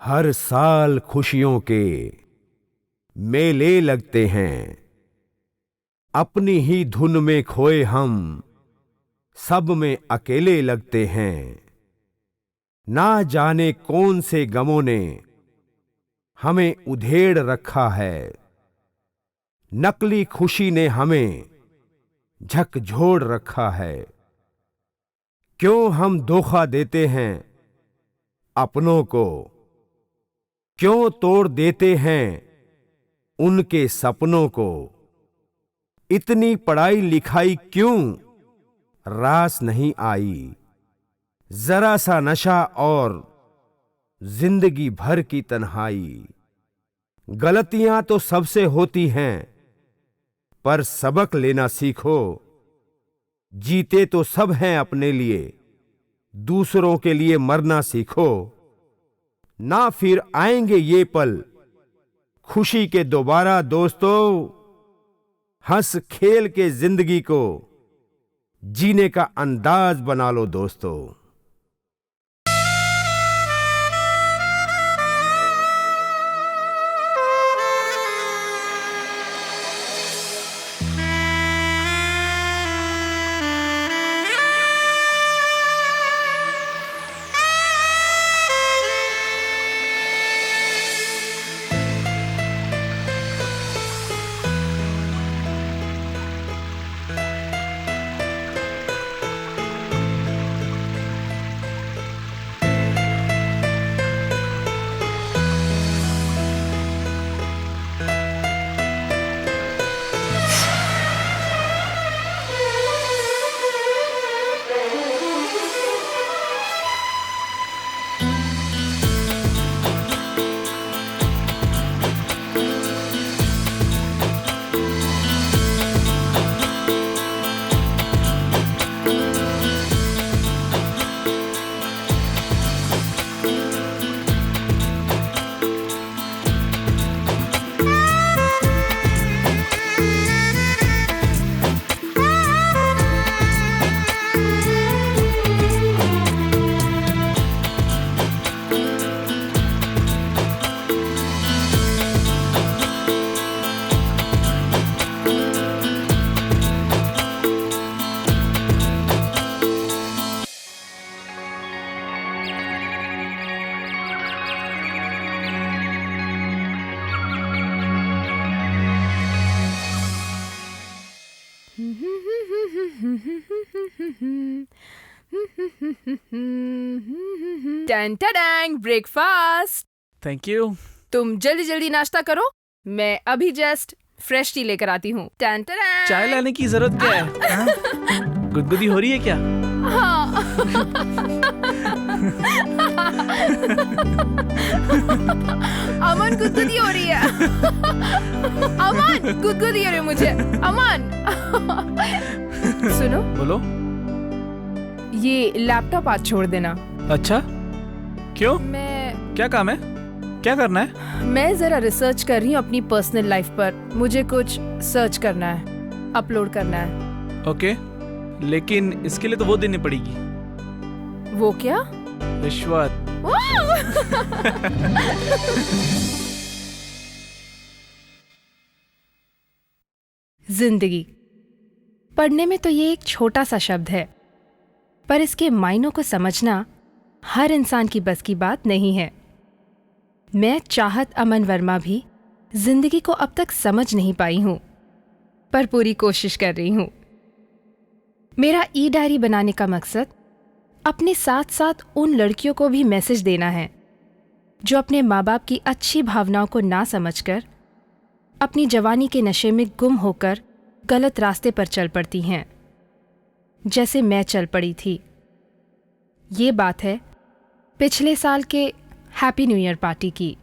हर साल खुशियों के मेले लगते हैं, अपनी ही धुन में खोए हम सब में अकेले लगते हैं। ना जाने कौन से गमों ने हमें उधेड़ रखा है, नकली खुशी ने हमें झकझोर रखा है। क्यों हम धोखा देते हैं अपनों को, क्यों तोड़ देते हैं उनके सपनों को। इतनी पढ़ाई लिखाई क्यों रास नहीं आई, जरा सा नशा और जिंदगी भर की तन्हाई। गलतियां तो सबसे होती हैं, पर सबक लेना सीखो। जीते तो सब हैं अपने लिए, दूसरों के लिए मरना सीखो। ना फिर आएंगे ये पल खुशी के दोबारा दोस्तों। हंस खेल के जिंदगी को जीने का अंदाज बना लो दोस्तों। Tang breakfast. Thank you. तुम जल्दी जल्दी नाश्ता करो, मैं अभी जस्ट फ्रेश टी लेकर आती हूँ। चाय लाने की जरूरत क्या है? हाँ? गुदगुदी हो रही है क्या? हाँ। अमन गुदगुदी हो रही है। अमन गुदगुदी हो रही है मुझे। अमन सुनो। बोलो। ये लैपटॉप आज छोड़ देना। अच्छा क्यों? मैं क्या काम है? क्या करना है? मैं जरा रिसर्च कर रही हूँ अपनी पर्सनल लाइफ पर। मुझे कुछ सर्च करना है, अपलोड करना है। ओके, लेकिन इसके लिए तो वो देनी पड़ेगी। वो क्या? रिश्वत। जिंदगी पढ़ने में तो ये एक छोटा सा शब्द है, पर इसके मायनों को समझना हर इंसान की बस की बात नहीं है। मैं चाहत अमन वर्मा भी जिंदगी को अब तक समझ नहीं पाई हूं, पर पूरी कोशिश कर रही हूं। मेरा ई डायरी बनाने का मकसद अपने साथ साथ उन लड़कियों को भी मैसेज देना है जो अपने माँ बाप की अच्छी भावनाओं को ना समझकर अपनी जवानी के नशे में गुम होकर गलत रास्ते पर चल पड़ती हैं, जैसे मैं चल पड़ी थी। ये बात है पिछले साल के हैप्पी न्यू ईयर पार्टी की।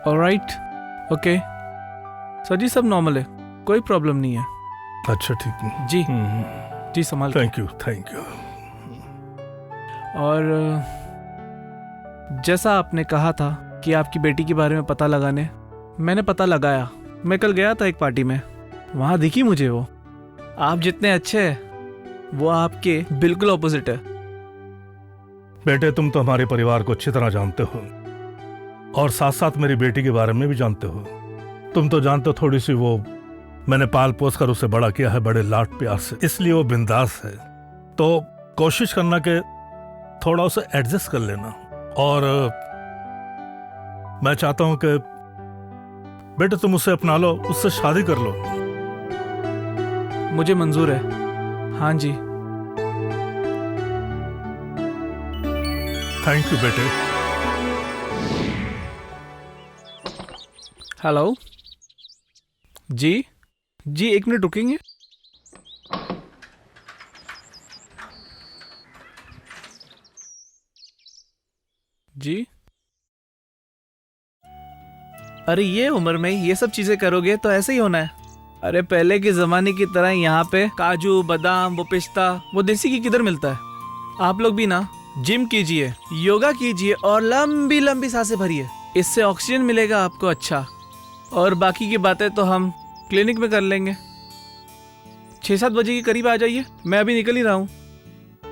ऑलराइट, ओके सर जी, सब नॉर्मल है, कोई प्रॉब्लम नहीं है। अच्छा ठीक है जी जी, संभाल के। Thank you thank you. और जैसा आपने कहा था कि आपकी बेटी के बारे में पता लगाने, मैंने पता लगाया। मैं कल गया था एक पार्टी में, वहाँ दिखी मुझे वो। आप जितने अच्छे हैं वो आपके बिल्कुल ऑपोजिट है। बेटे, तुम तो हमारे परिवार को अच्छी तरह जानते हो और साथ साथ मेरी बेटी के बारे में भी जानते हो। तुम तो जानते हो थोड़ी सी वो मैंने पाल पोस कर उसे बड़ा किया है बड़े लाड प्यार से, इसलिए वो बिंदास है। तो कोशिश करना कि थोड़ा उसे एडजस्ट कर लेना। और मैं चाहता हूं कि बेटे तुम उसे अपना लो, उससे शादी कर लो। मुझे मंजूर है, हाँ जी। थैंक यू बेटे। हेलो जी जी, एक मिनट रुकेंगे? जी, अरे ये उम्र में ये सब चीजें करोगे तो ऐसे ही होना है। अरे पहले के जमाने की तरह यहाँ पे काजू बादाम, वो पिस्ता, वो देसी घी किधर मिलता है। आप लोग भी ना जिम कीजिए, योगा कीजिए और लंबी लंबी सांसें भरिए, इससे ऑक्सीजन मिलेगा आपको अच्छा। और बाकी की बातें तो हम क्लिनिक में कर लेंगे। 6-7 बजे के करीब आ जाइए, मैं अभी निकल ही रहा हूँ।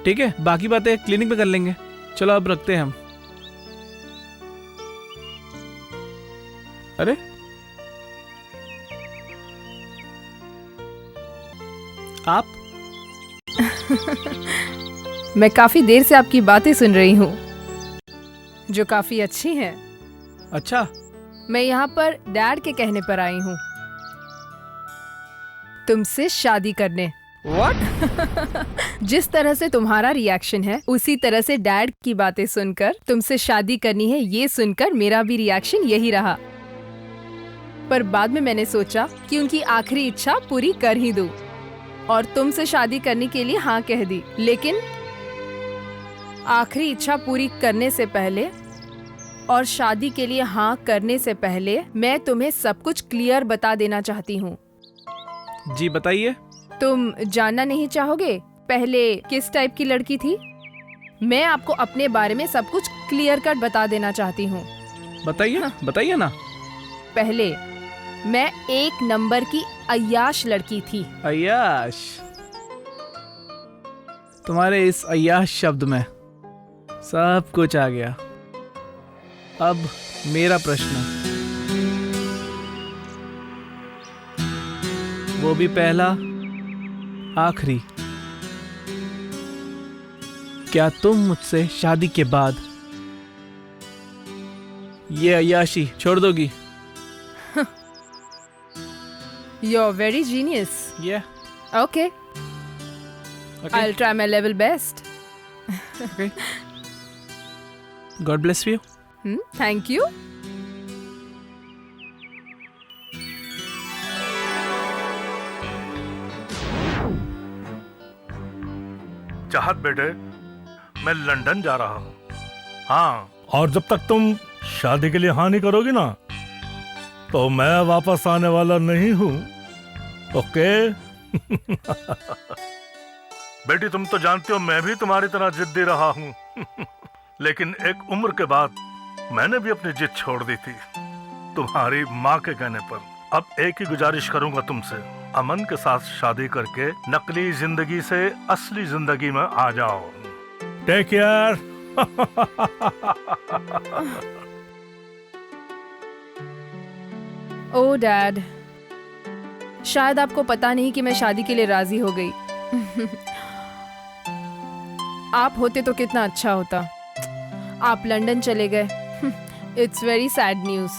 ठीक है, बाकी बातें क्लिनिक में कर लेंगे। चलो अब रखते हैं हम। अरे आप मैं काफी देर से आपकी बातें सुन रही हूँ, जो काफी अच्छी हैं। अच्छा, मैं यहाँ पर डैड के कहने पर आई हूँ, तुमसे शादी करने। व्हाट? जिस तरह से तुम्हारा रिएक्शन है उसी तरह से डैड की बातें सुनकर तुमसे शादी करनी है, ये सुनकर मेरा भी रिएक्शन यही रहा। पर बाद में मैंने सोचा कि उनकी आखिरी इच्छा पूरी कर ही दूं और तुमसे शादी करने के लिए हाँ कह दी। लेकिन आखिरी इच्छा पूरी करने से पहले और शादी के लिए हाँ करने से पहले मैं तुम्हें सब कुछ क्लियर बता देना चाहती हूँ। जी बताइए। तुम जानना नहीं चाहोगे पहले किस टाइप की लड़की थी? मैं आपको अपने बारे में सब कुछ क्लियर कट बता देना चाहती हूँ। बताइए बताइए ना। पहले मैं 1 नंबर की अय्याश लड़की थी। अय्याश? तुम्हारे इस अय्याश शब्द में सब कुछ आ गया। अब मेरा प्रश्न, वो भी पहला आखिरी, क्या तुम मुझसे शादी के बाद ये अय्याशी छोड़ दोगी? You're very genius. Yeah. Okay. Okay. I'll try my level best. Okay. God bless you. Thank you. चाहत बेटे, मैं लंदन जा रहा हूँ। हाँ, और जब तक तुम शादी के लिए हाँ नहीं करोगी ना, तो मैं वापस आने वाला नहीं हूँ। ओके? बेटी, तुम तो जानते हो मैं भी तुम्हारी तरह जिद्दी रहा हूँ। लेकिन एक उम्र के बाद मैंने भी अपनी जिद छोड़ दी थी, तुम्हारी माँ के कहने पर। अब एक ही गुजारिश करूंगा तुमसे, अमन के साथ शादी करके नकली जिंदगी से असली जिंदगी में आ जाओ। Take care. ओह डैड, शायद आपको पता नहीं कि मैं शादी के लिए राजी हो गई। आप होते तो कितना अच्छा होता। आप लंदन चले गए। It's very sad news.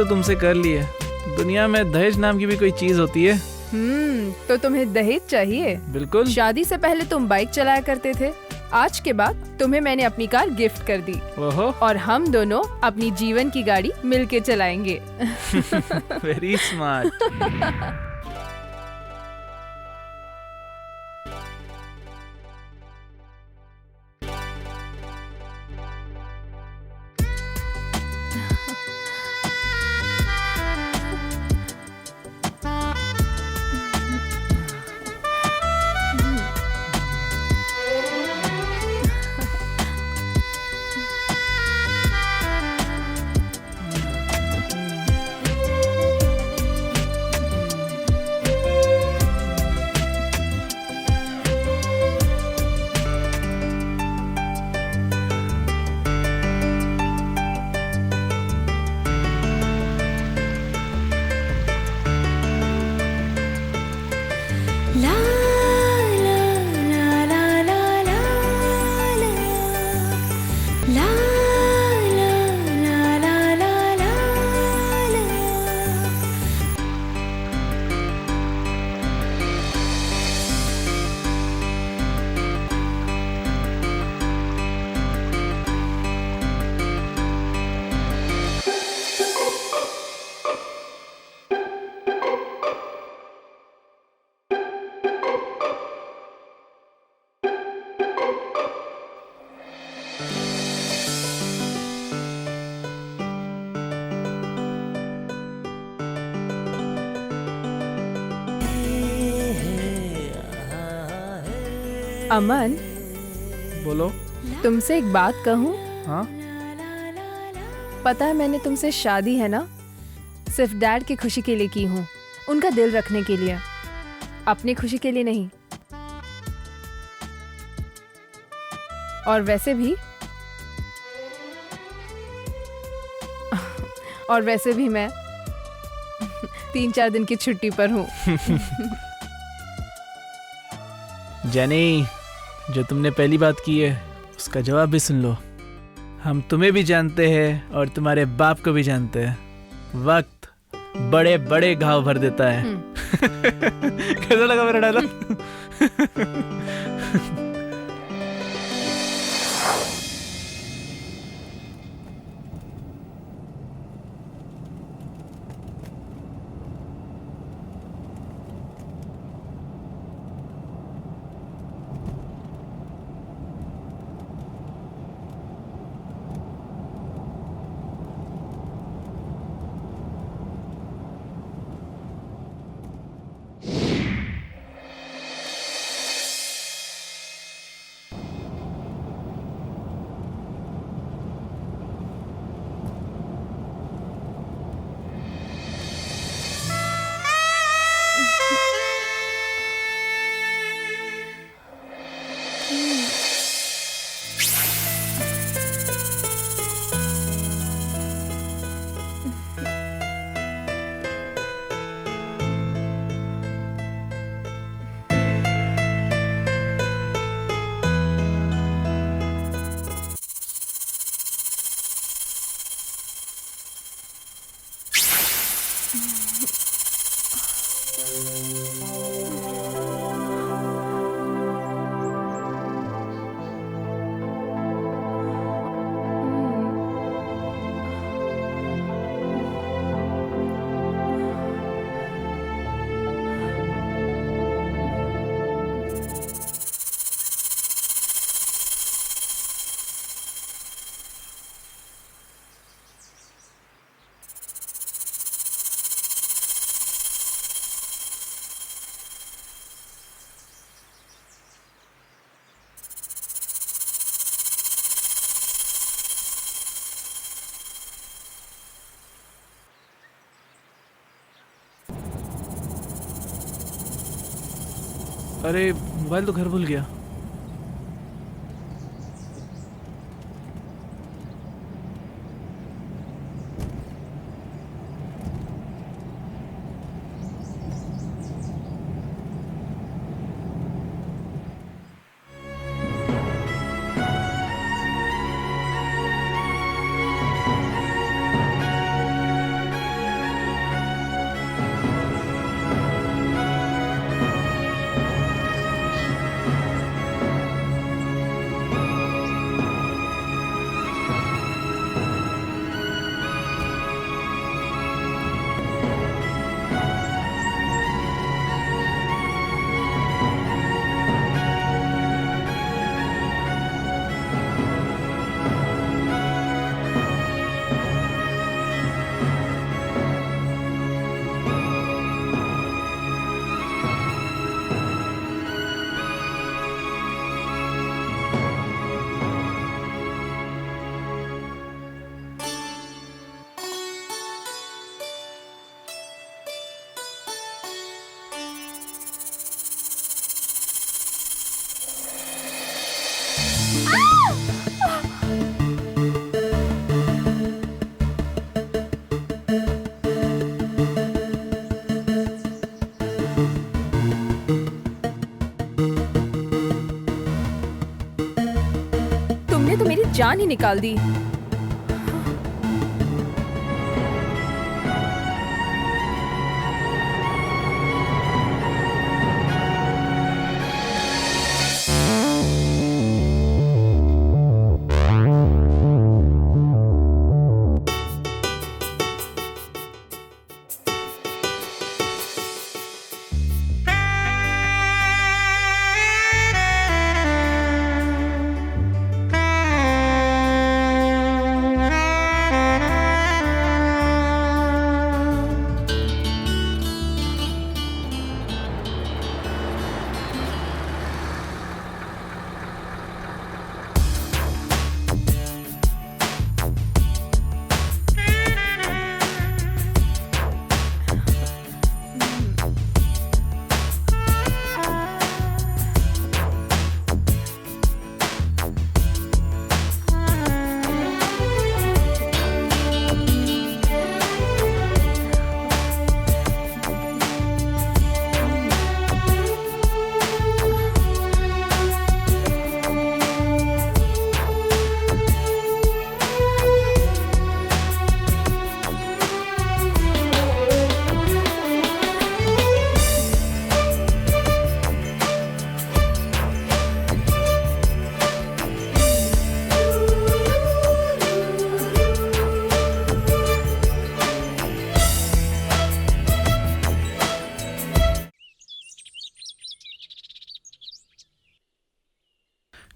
तो तुमसे कर ली है। दुनिया में दहेज नाम की भी कोई चीज होती है? तो तुम्हें दहेज चाहिए? बिल्कुल। शादी से पहले तुम बाइक चलाया करते थे, आज के बाद तुम्हें मैंने अपनी कार गिफ्ट कर दी। ओहो। और हम दोनों अपनी जीवन की गाड़ी मिलके चलाएंगे। Very smart. अमन, बोलो। तुमसे एक बात कहूँ? हाँ। पता है मैंने तुमसे शादी है ना सिर्फ डैड की खुशी के लिए की हूँ, उनका दिल रखने के लिए, अपनी खुशी के लिए नहीं। और वैसे भी मैं 3-4 दिन की छुट्टी पर हूँ। जेनी, जो तुमने पहली बात की है उसका जवाब भी सुन लो। हम तुम्हें भी जानते हैं और तुम्हारे बाप को भी जानते हैं। वक्त बड़े बड़े घाव भर देता है। कैसा लगा मेरा डायलॉग? अरे मोबाइल तो घर भूल गया। जान ही निकाल दी।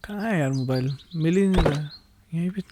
कहाँ है यार मोबाइल? मिल ही नहीं रहा है। यहीं पे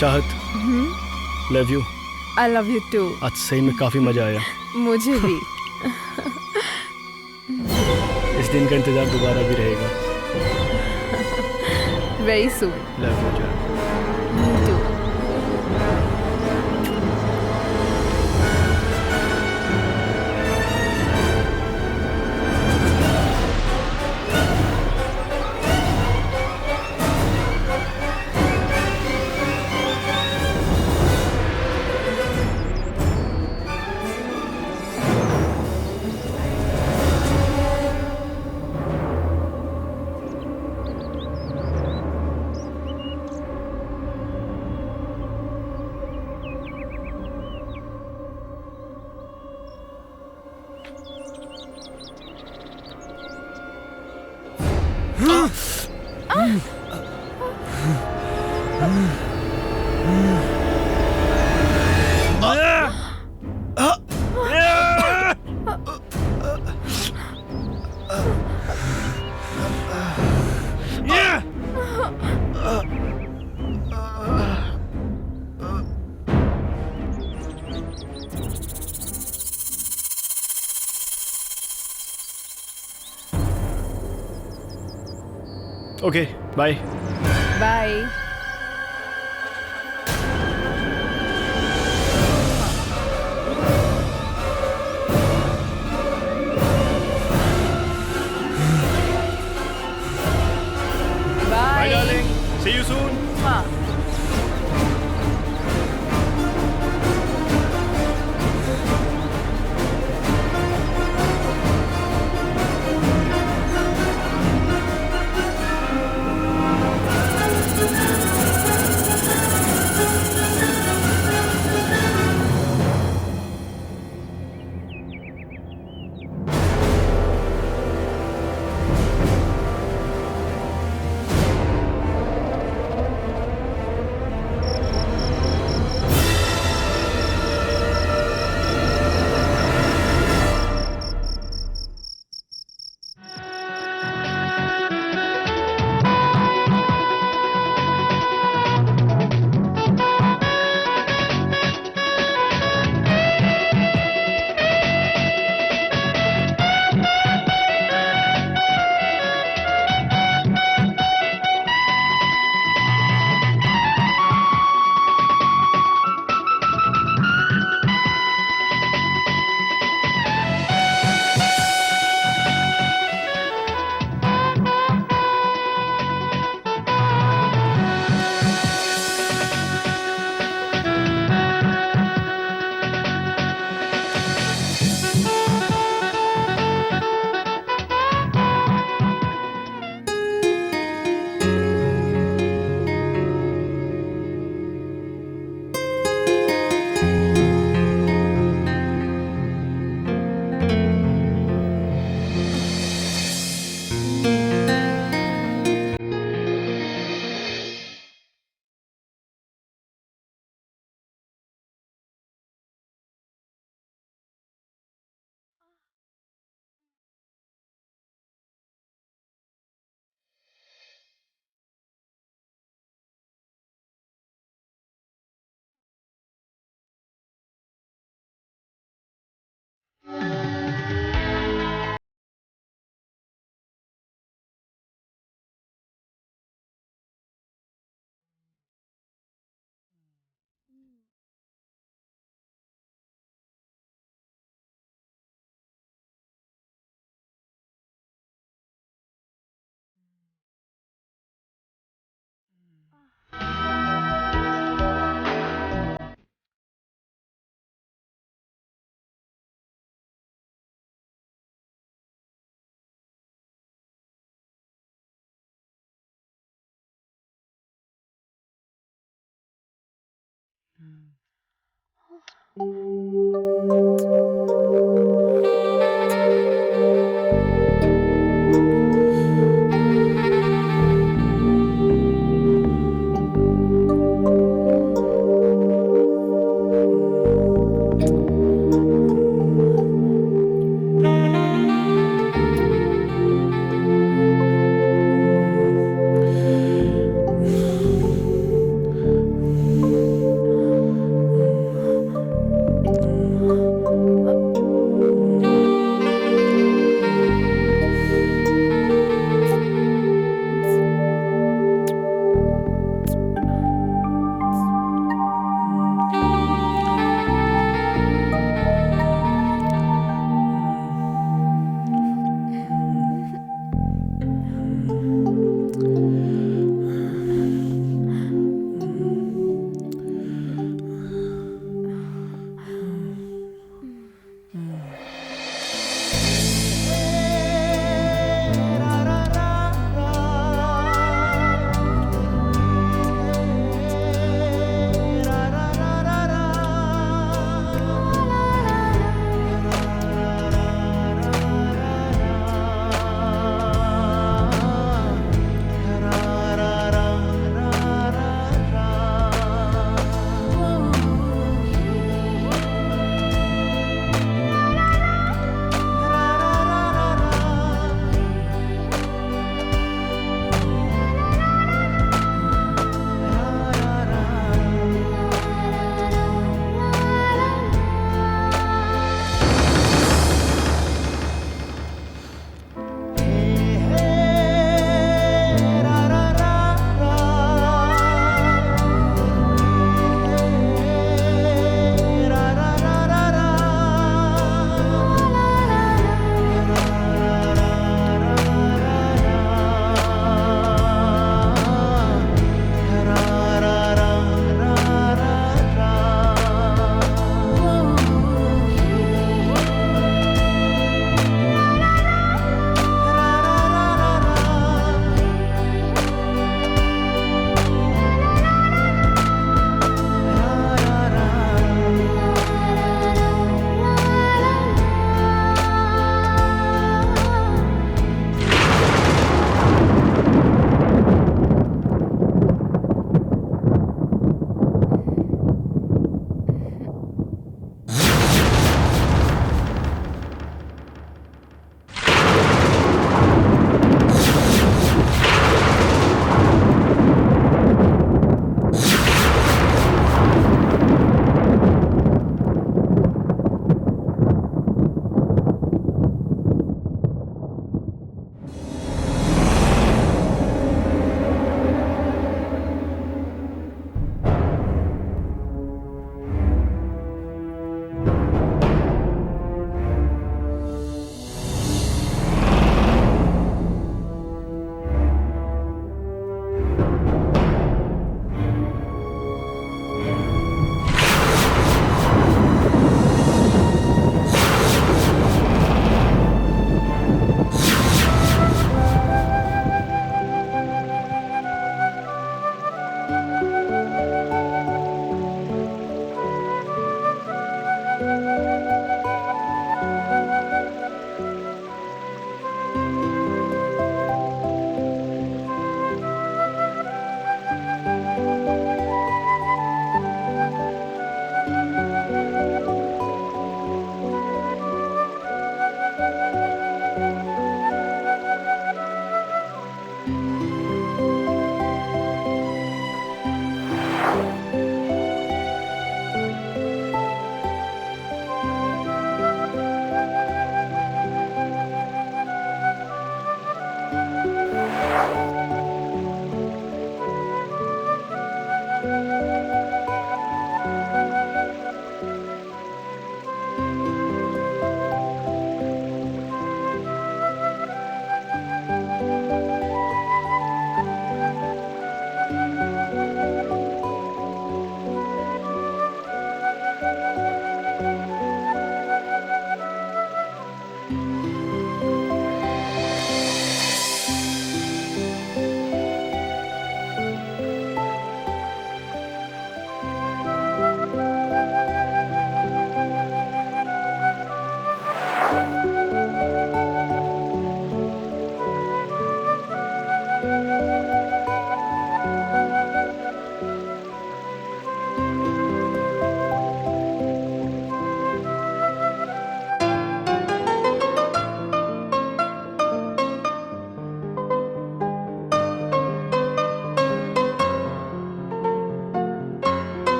Chahat, love you. I love you too. आज सही में काफ़ी मज़ा आया। मुझे भी। इस दिन का इंतज़ार दोबारा भी रहेगा। Very soon. लव यू जान। Too. Okay, bye. Bye. Bye darling, see you soon. हाँ।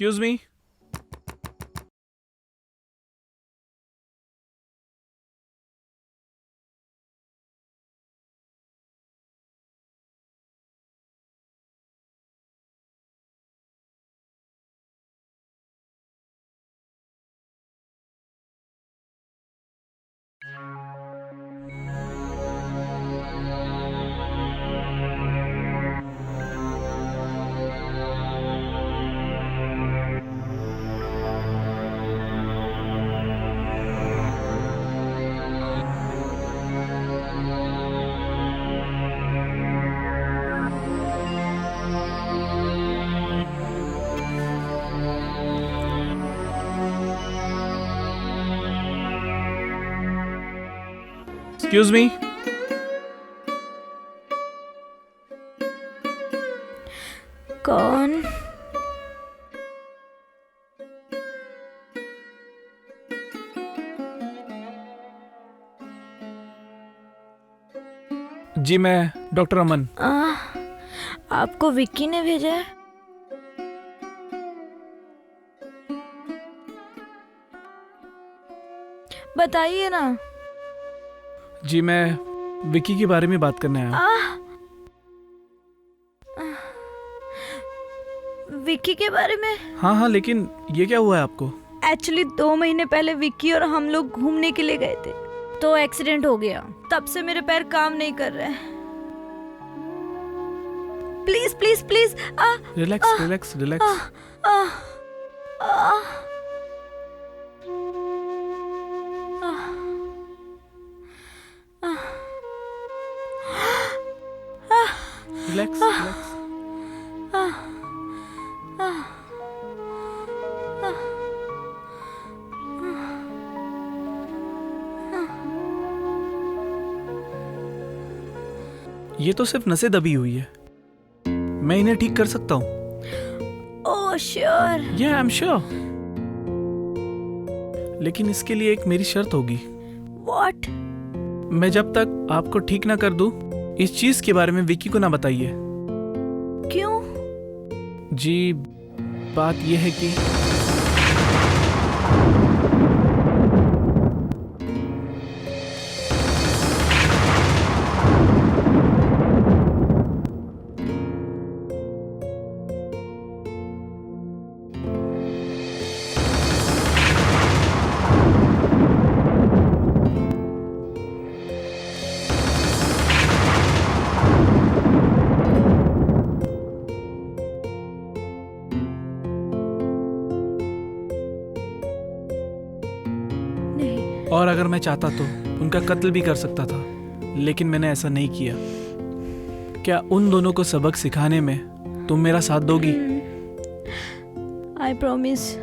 Excuse me. Excuse me. कौन? जी मैं डॉक्टर अमन। आपको विक्की ने भेजा है? बताइए ना। जी मैं विक्की के बारे में बात करने आया हूँ। विक्की के बारे में? हाँ हाँ, लेकिन ये क्या हुआ है आपको? एक्चुअली 2 महीने पहले विक्की और हम लोग घूमने के लिए गए थे, तो एक्सीडेंट हो गया। तब से मेरे पैर काम नहीं कर रहे हैं। Please please please. Relax relax relax. Relax relax. ये तो सिर्फ नसें दबी हुई है, मैं इन्हें ठीक कर सकता हूँ। Oh sure. Yeah, I'm sure। लेकिन इसके लिए एक मेरी शर्त होगी। व्हाट? मैं जब तक आपको ठीक ना कर दूं, इस चीज के बारे में विक्की को ना बताइए। क्यों? जी बात यह है कि और अगर मैं चाहता तो उनका कत्ल भी कर सकता था, लेकिन मैंने ऐसा नहीं किया। क्या उन दोनों को सबक सिखाने में तुम मेरा साथ दोगी? I promise.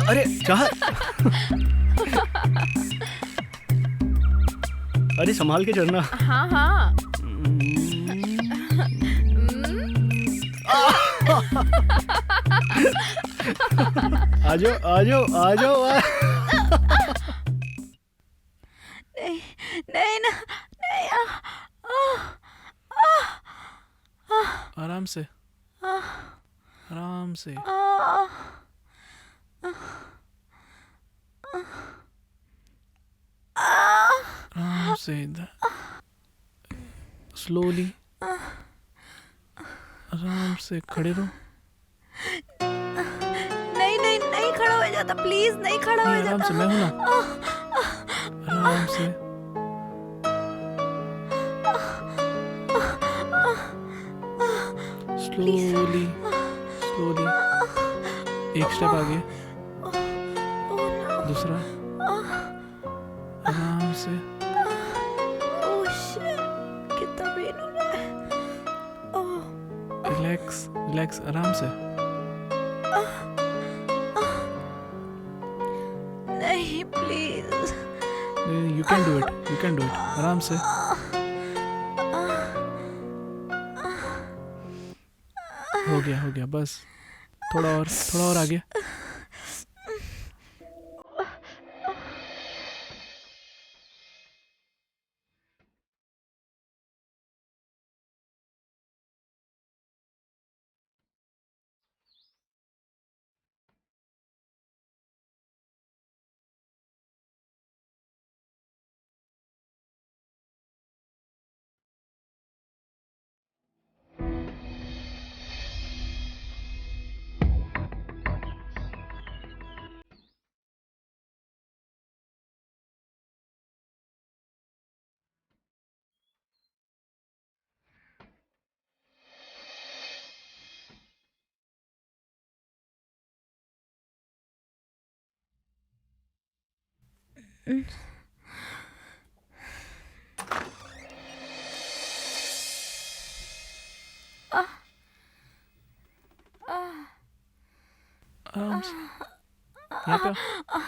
अरे चाहत, अरे संभाल के चढ़ना। हाँ हाँ। आ जाओ आ जाओ आ जाओ। नहीं नहीं ना, नहीं। आराम से, आराम से। आराम से, इधर स्लोली, आराम से खड़े रहो। नहीं नहीं नहीं खड़ा हो जाता, प्लीज नहीं खड़ा हो नहीं, आराम जाता। से, मैं हूं ना। आराम से। स्लोली स्लोली, एक स्टेप आगे, दूसरा, आराम से। ओह शिट, कितना पेन हो रहा है। ओह रिलैक्स रिलैक्स, आराम से। नहीं please. You can do it, you can do it, आराम से। हो गया बस, थोड़ा और आगे। आराम से, यहाँ पे आओ।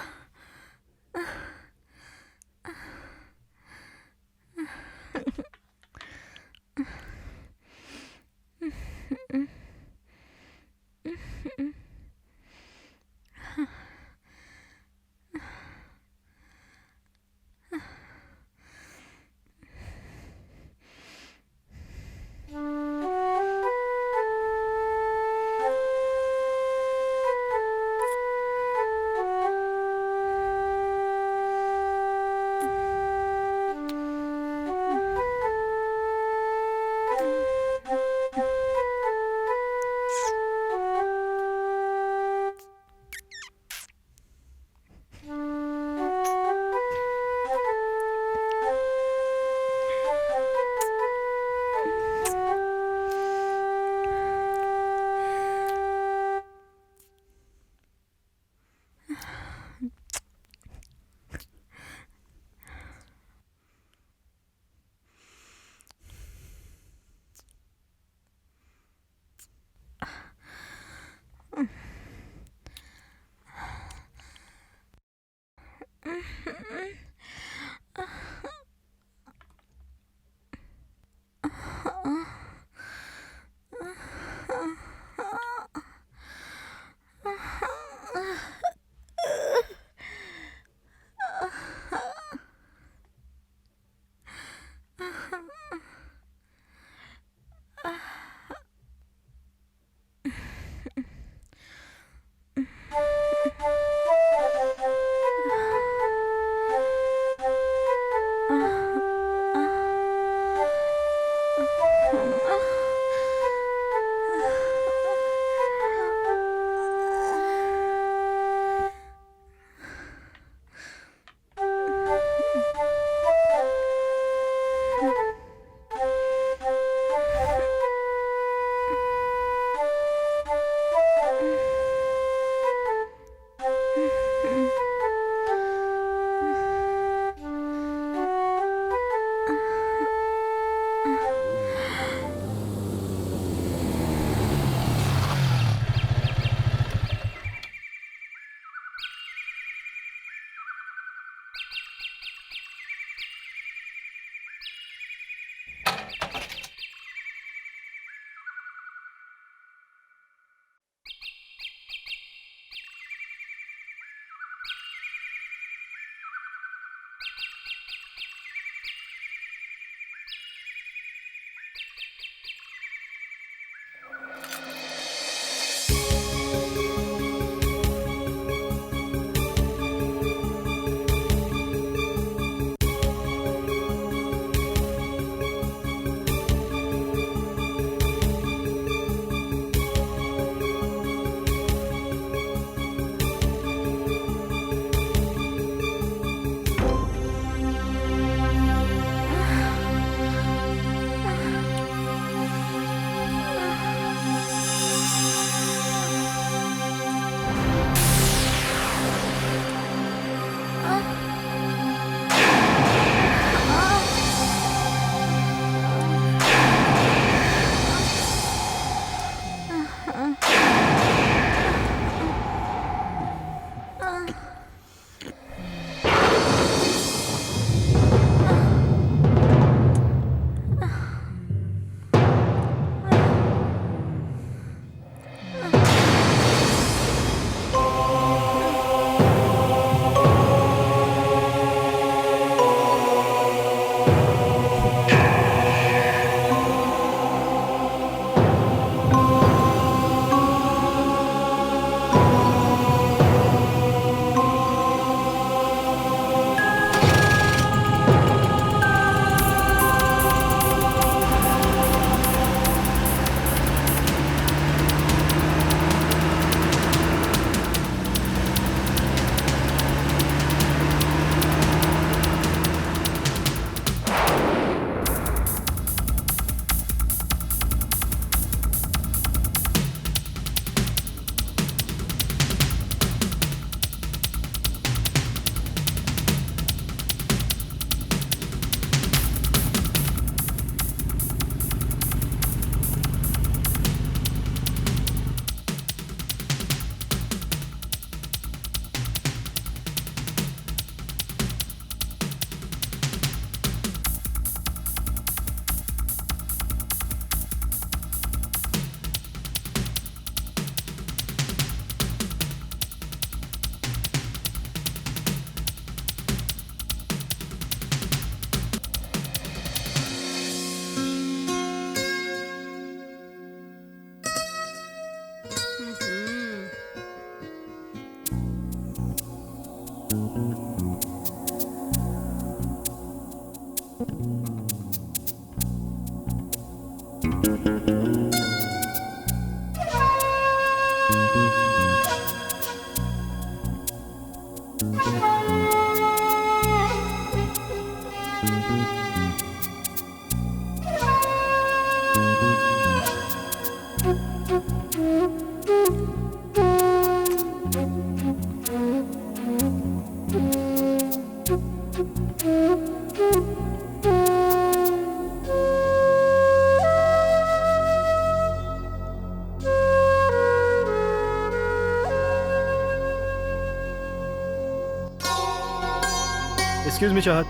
एक्सक्यूज मी चाहत।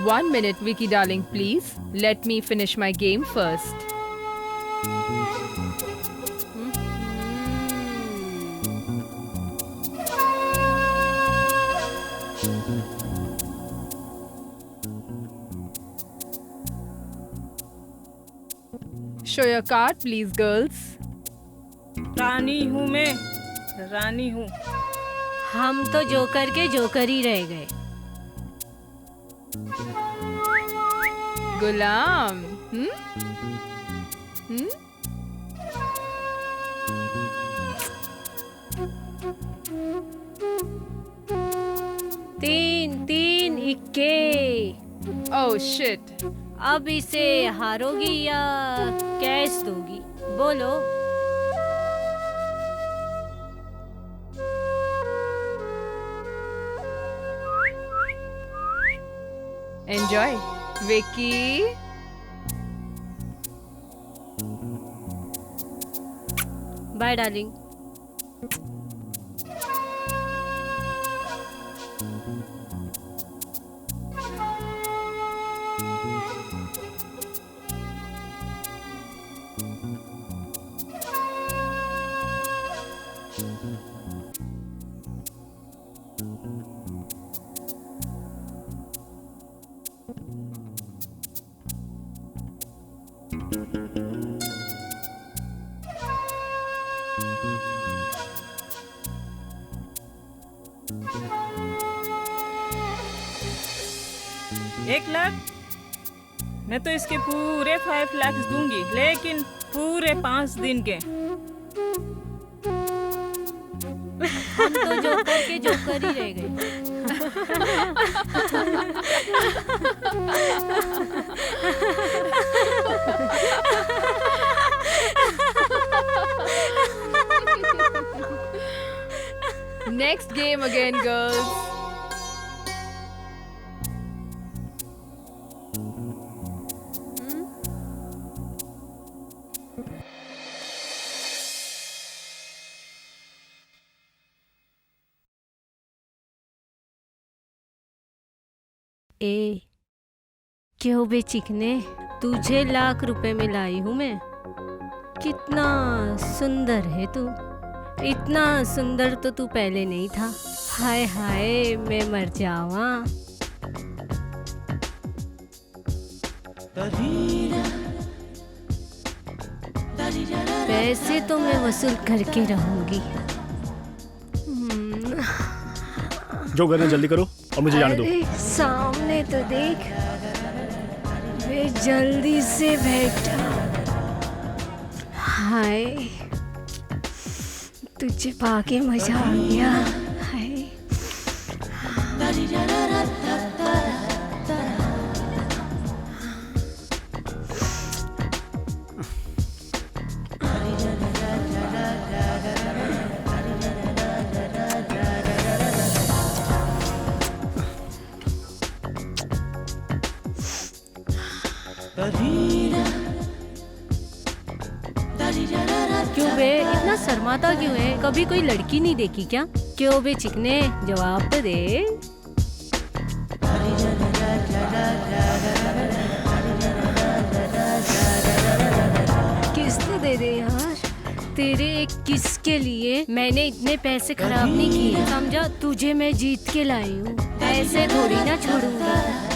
One minute, Vicky darling, please. Let me finish my game first. Show your card, please, girls. रानी हूँ मैं, रानी हूँ। हम तो जोकर के जोकर ही रह गए। गुलाम, तीन तीन इक्के। Oh shit. अब इसे हारोगी या कैश दोगी? बोलो। Enjoy. Vicky. Bye darling. एक लाख? मैं तो इसके पूरे 5 लाख दूंगी, लेकिन पूरे 5 दिन के। हम तो जोकर के जोकर ही रह गए। Next game again, girls. ए क्यों बे चिकने, तुझे लाख रुपए में लाई हूँ मैं। कितना सुंदर है तू, इतना सुंदर तो तू पहले नहीं था। हाय हाय मैं मर जावा। पैसे तो मैं वसूल करके रहूंगी। जो करना जल्दी करो और मुझे जाने दो। अरे सामने तो देख, वे जल्दी से बैठा। हाय तुझे पाके मजा आ गया। हाय क्यों बे इतना शर्माता क्यों है? कभी कोई लड़की नहीं देखी क्या? क्यों बे चिकने, जवाब तो दे। किस तो दे दे यार। तेरे एक किस के लिए मैंने इतने पैसे खराब नहीं किए, समझा? तुझे मैं जीत के लाई हूँ, ऐसे थोड़ी ना छोड़ूंगी।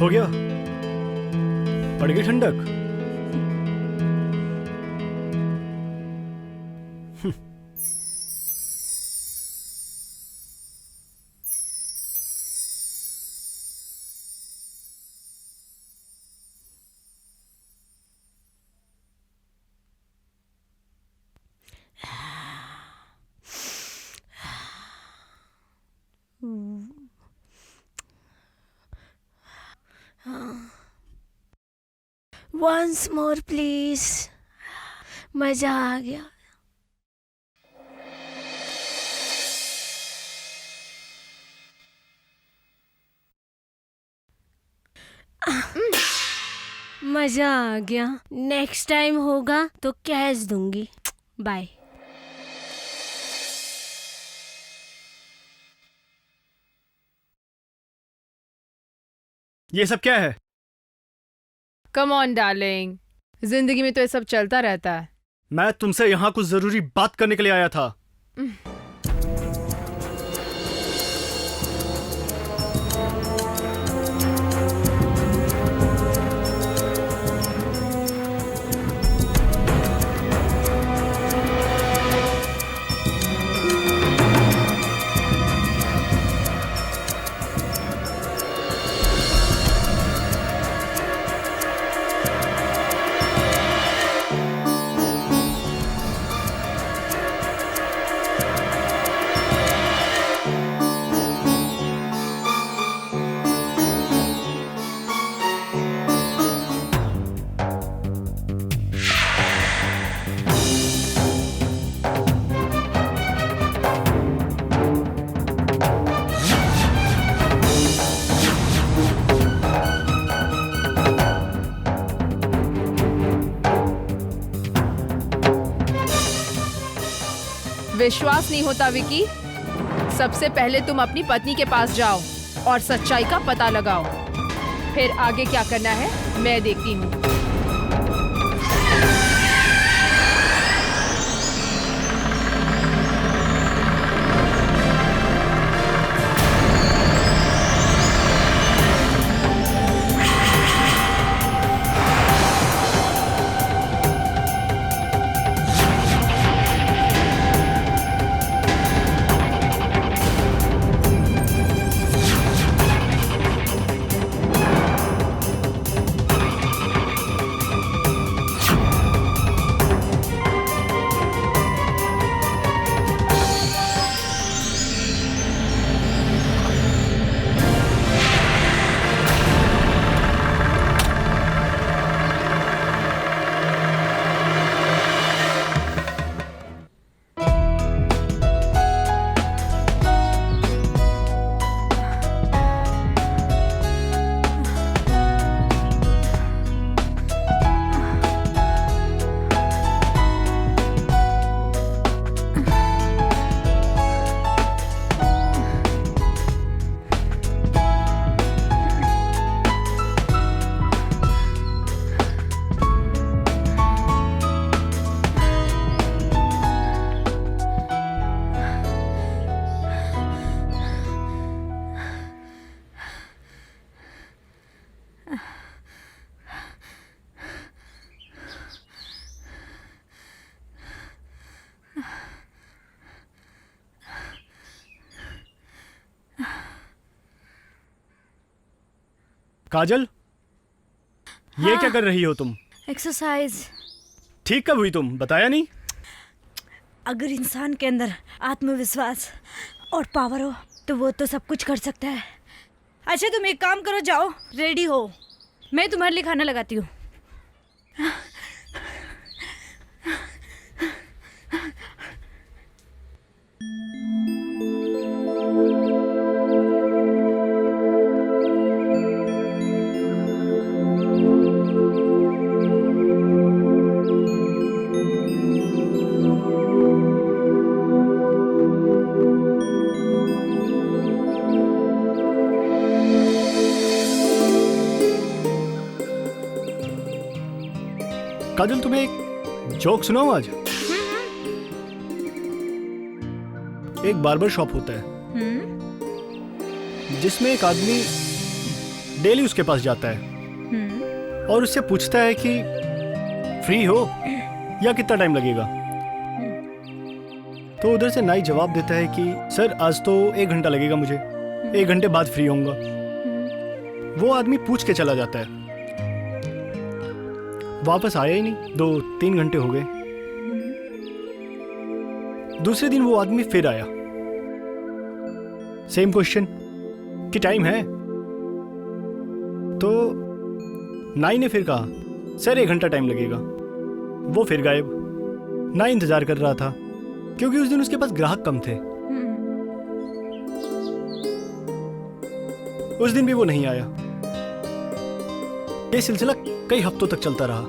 हो गया? पड़ गई ठंडक? Once more please. मजा आ गया. मजा आ गया. नेक्स्ट टाइम होगा तो कैश दूंगी. बाय. ये सब क्या है? कम ऑन डार्लिंग, जिंदगी में तो ये सब चलता रहता है. मैं तुमसे यहाँ कुछ जरूरी बात करने के लिए आया था. विश्वास नहीं होता विकी? सबसे पहले तुम अपनी पत्नी के पास जाओ और सच्चाई का पता लगाओ. फिर आगे क्या करना है मैं देखती हूँ. काजल, ये हाँ। क्या कर रही हो तुम? एक्सरसाइज। ठीक कब हुई तुम, बताया नहीं? अगर इंसान के अंदर आत्मविश्वास और पावर हो तो वो तो सब कुछ कर सकता है। अच्छा तुम एक काम करो, जाओ रेडी हो, मैं तुम्हारे लिए खाना लगाती हूँ। काजल, तुम्हें एक जोक सुनाऊं आज? एक बार्बर शॉप होता है जिसमें एक आदमी डेली उसके पास जाता है और उससे पूछता है कि फ्री हो या कितना टाइम लगेगा। तो उधर से नाई जवाब देता है कि सर आज तो 1 घंटा लगेगा मुझे, 1 घंटे बाद फ्री होऊंगा। वो आदमी पूछ के चला जाता है, वापस आया ही नहीं। 2-3 घंटे हो गए। दूसरे दिन वो आदमी फिर आया, सेम क्वेश्चन कि टाइम है। तो नाई ने फिर कहा सर 1 घंटा टाइम लगेगा। वो फिर गायब। नाई इंतजार कर रहा था क्योंकि उस दिन उसके पास ग्राहक कम थे। उस दिन भी वो नहीं आया। ये सिलसिला कई हफ्तों तक चलता रहा।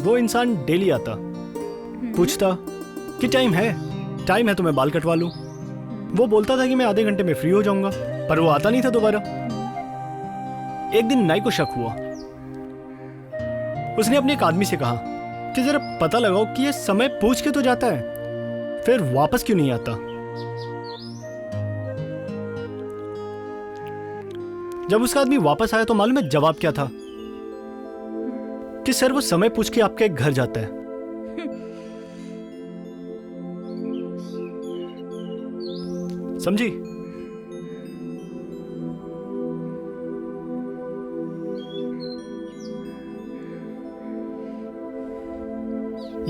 वो इंसान डेली आता, पूछता कि टाइम है तो मैं बाल कटवा लूं। वो बोलता था कि मैं आधे घंटे में फ्री हो जाऊंगा, पर वो आता नहीं था दोबारा। एक दिन नाई को शक हुआ। उसने अपने एक आदमी से कहा कि जरा पता लगाओ कि ये समय पूछ के तो जाता है, फिर वापस क्यों नहीं आता। जब उसका आदमी वापस आया तो मालूम है जवाब क्या था? कि सर वो समय पूछ के आपके घर जाता है। समझी?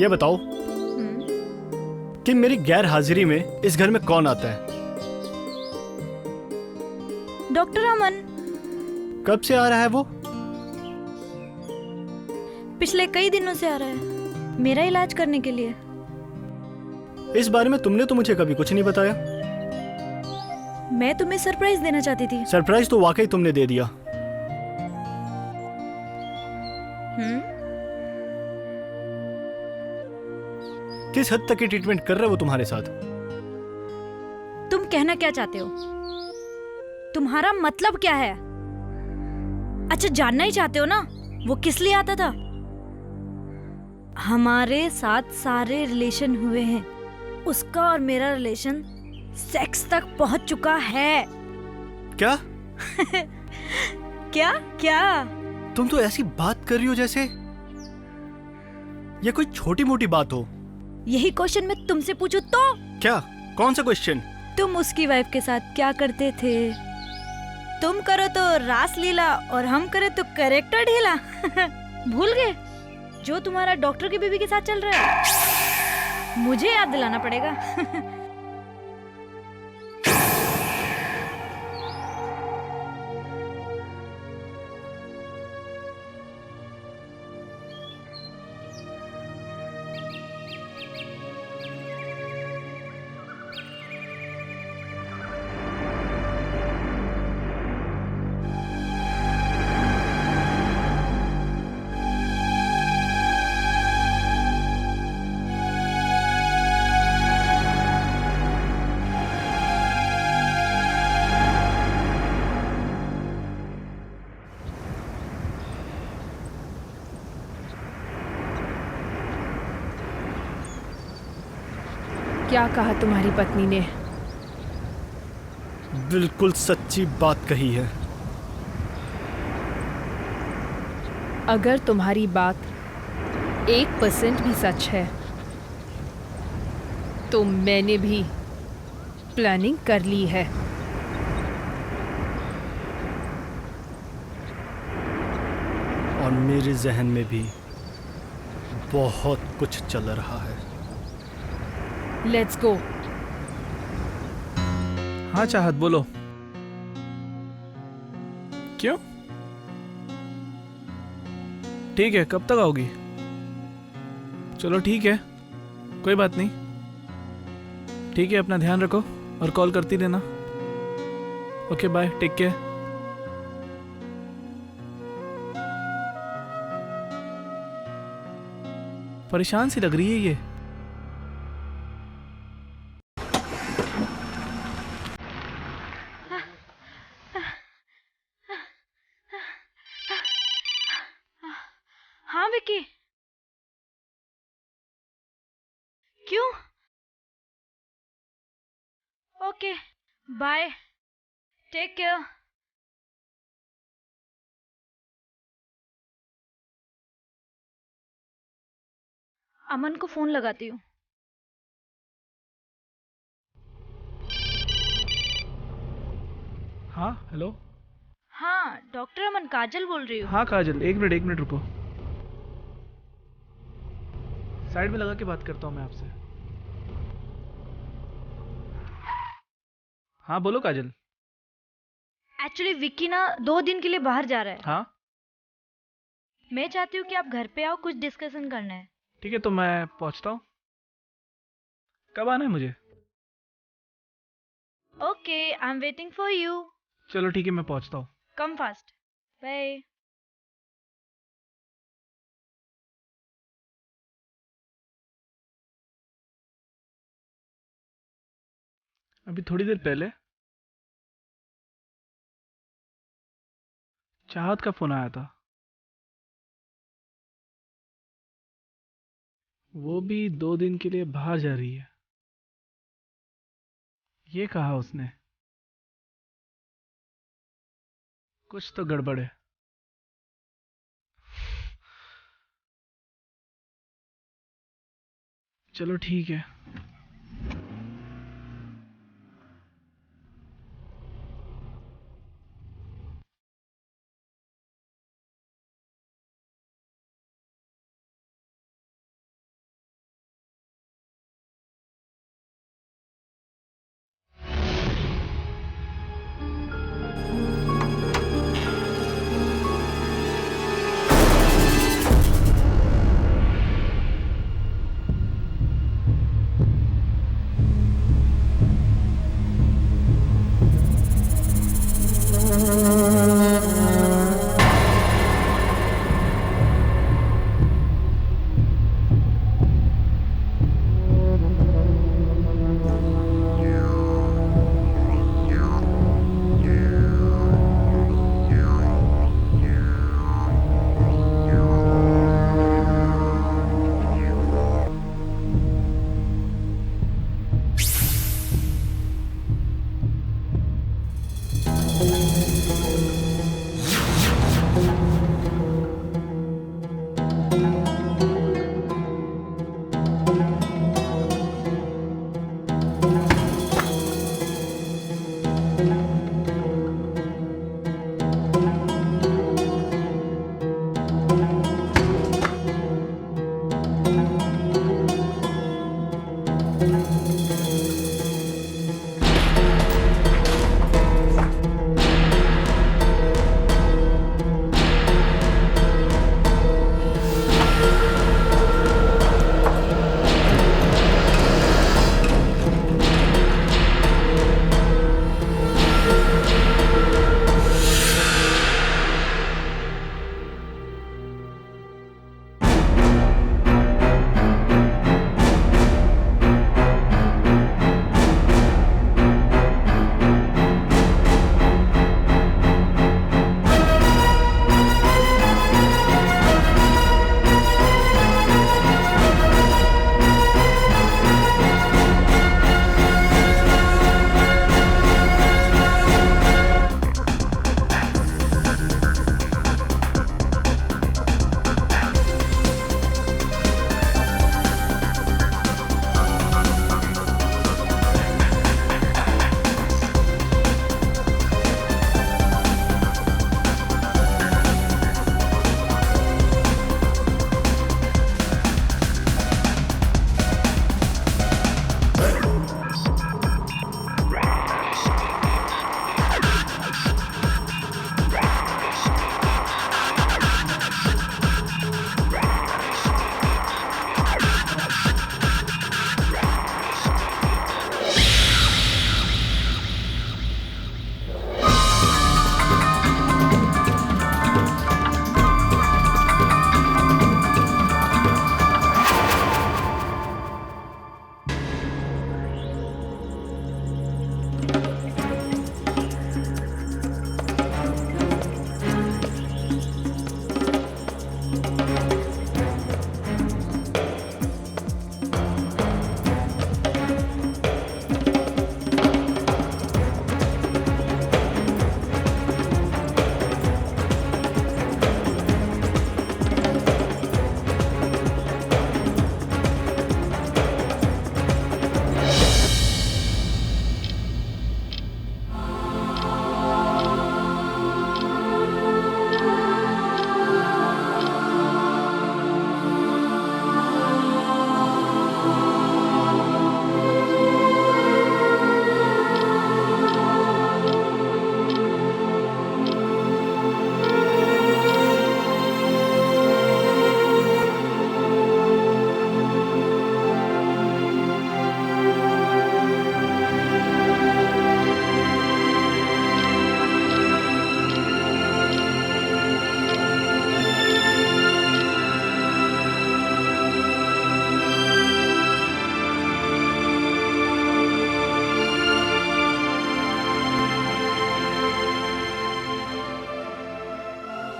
ये बताओ कि मेरी गैर हाजिरी में इस घर में कौन आता है? डॉक्टर अमन। कब से आ रहा है वो? पिछले कई दिनों से आ रहा है, मेरा इलाज करने के लिए। इस बारे में तुमने तो मुझे कभी कुछ नहीं बताया। मैं तुम्हें सरप्राइज देना चाहती थी। सरप्राइज तो वाकई तुमने दे दिया। किस हद तक की ट्रीटमेंट कर रहा है वो तुम्हारे साथ? तुम कहना क्या चाहते हो? तुम्हारा मतलब क्या है? अच्छा जानना ही चाहते हो ना वो किस लिए आता था? हमारे साथ सारे रिलेशन हुए हैं, उसका और मेरा रिलेशन सेक्स तक पहुंच चुका है। क्या? क्या क्या? तुम तो ऐसी बात कर रही हो जैसे ये कोई छोटी मोटी बात हो। यही क्वेश्चन मैं तुमसे पूछूं तो? क्या? कौन सा क्वेश्चन? तुम उसकी वाइफ के साथ क्या करते थे? तुम करो तो रास लीला और हम करे तो कैरेक्टर ढीला। भूल गए जो तुम्हारा डॉक्टर की बीवी के साथ चल रहा है? मुझे याद दिलाना पड़ेगा। क्या कहा तुम्हारी पत्नी ने? बिल्कुल सच्ची बात कही है। अगर तुम्हारी बात 1% भी सच है तो मैंने भी प्लानिंग कर ली है। और मेरे जहन में भी बहुत कुछ चल रहा है। Let's go. हाँ चाहत, बोलो। क्यों? ठीक है, कब तक आओगी? चलो ठीक है, कोई बात नहीं। ठीक है, अपना ध्यान रखो और कॉल करती रहना। Okay bye, take care. परेशान सी लग रही है ये। हाँ विकी, क्यों? Okay bye, take care. Aman को फोन लगाती हूँ। हाँ हेलो। हाँ डॉक्टर अमन, काजल बोल रही हूँ। हाँ काजल, एक मिनट रुको। साइड में लगा के बात करता हूँ मैं आपसे। हाँ बोलो काजल। एक्चुअली विक्की ना 2 दिन के लिए बाहर जा रहा है। हाँ मैं चाहती हूँ कि आप घर पे आओ, कुछ डिस्कशन करना है। ठीक है, तो मैं पहुँचता हूँ। कब आना है मुझे? Okay, I am waiting for you. चलो ठीक है, मैं पहुँचता हूँ। Come fast. बाय। अभी थोड़ी देर पहले चाहत का फोन आया था। वो भी 2 दिन के लिए बाहर जा रही है, ये कहा उसने। कुछ तो गड़बड़ है। चलो ठीक है।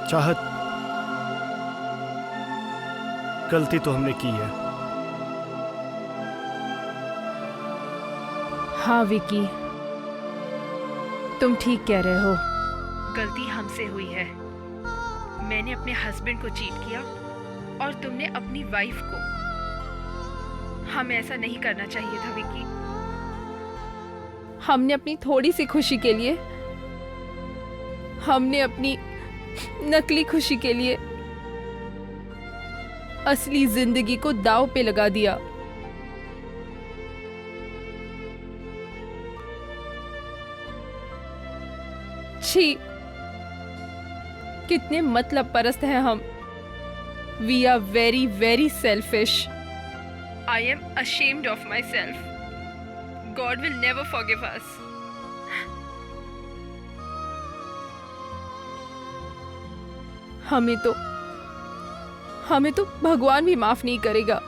चाहत, गलती तो हमने की है। हाँ विकी, तुम ठीक कह रहे हो। गलती हमसे हुई है। मैंने अपने हस्बैंड को चीट किया और तुमने अपनी वाइफ को। हमें ऐसा नहीं करना चाहिए था विकी। हमने अपनी थोड़ी सी खुशी के लिए, हमने अपनी नकली खुशी के लिए असली जिंदगी को दांव पे लगा दिया। छी, कितने मतलब परस्त हैं हम। We are very very selfish. I am ashamed of myself. God will never forgive us. हमें तो भगवान भी माफ नहीं करेगा।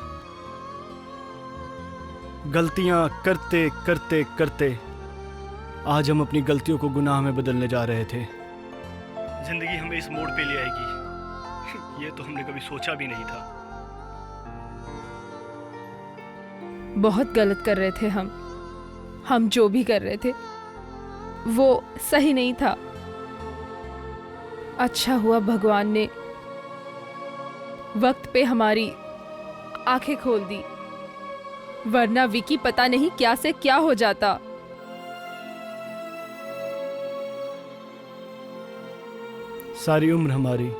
गलतियां करते करते करते आज हम अपनी गलतियों को गुनाह में बदलने जा रहे थे। जिंदगी हमें इस मोड़ पे ले आएगी, ये तो हमने कभी सोचा भी नहीं था। बहुत गलत कर रहे थे हम जो भी कर रहे थे वो सही नहीं था। अच्छा हुआ भगवान ने वक्त पे हमारी आंखें खोल दी, वरना विकी पता नहीं क्या से क्या हो जाता। सारी उम्र हमारी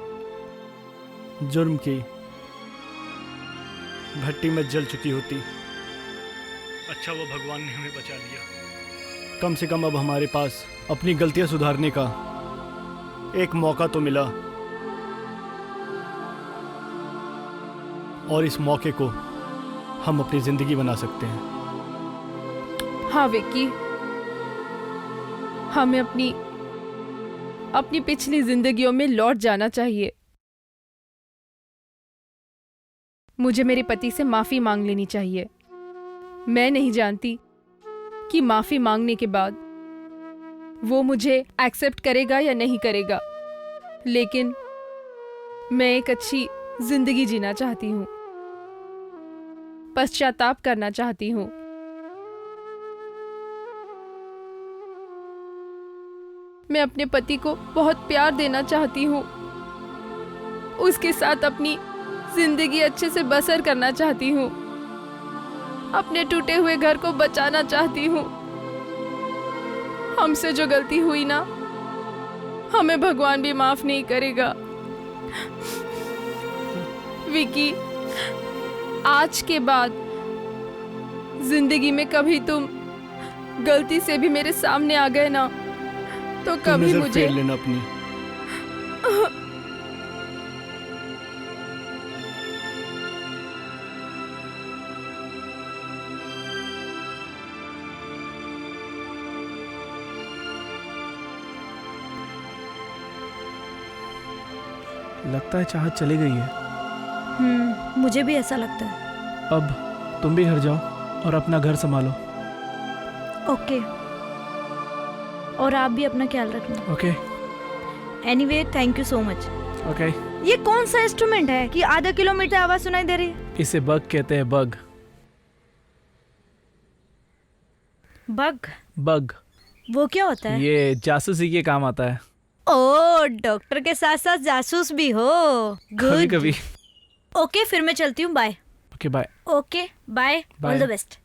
जुर्म की भट्टी में जल चुकी होती। अच्छा वो भगवान ने हमें बचा लिया। कम से कम अब हमारे पास अपनी गलतियां सुधारने का एक मौका तो मिला, और इस मौके को हम अपनी जिंदगी बना सकते हैं। हाँ विक्की, हमें अपनी पिछली जिंदगियों में लौट जाना चाहिए। मुझे मेरे पति से माफी मांग लेनी चाहिए। मैं नहीं जानती कि माफी मांगने के बाद वो मुझे एक्सेप्ट करेगा या नहीं करेगा, लेकिन मैं एक अच्छी जिंदगी जीना चाहती हूँ, पश्चाताप करना चाहती हूँ। मैं अपने पति को बहुत प्यार देना चाहती हूँ, उसके साथ अपनी जिंदगी अच्छे से बसर करना चाहती हूँ, अपने टूटे हुए घर को बचाना चाहती हूँ। हमसे जो गलती हुई ना, हमें भगवान भी माफ नहीं करेगा। विकी, आज के बाद जिंदगी में कभी तुम गलती से भी मेरे सामने आ गए ना, तो कभी मुझे फेर लेना अपनी। लगता है चाहत चली गई है। मुझे भी ऐसा लगता है। अब तुम भी घर जाओ और अपना घर संभालो। ओके, और आप भी अपना ख्याल रखना। Okay. Anyway, thank you so much. Okay. ये कौन सा इंस्ट्रूमेंट है कि आधा किलोमीटर आवाज सुनाई दे रही है? इसे बग कहते हैं। बग। बग? बग वो क्या होता है? ये जासूसी के काम आता है। ओ, डॉक्टर के साथ साथ जासूस भी हो। कभी कभी। ओके, फिर मैं चलती हूँ। Bye. Okay bye. Okay bye, all the best.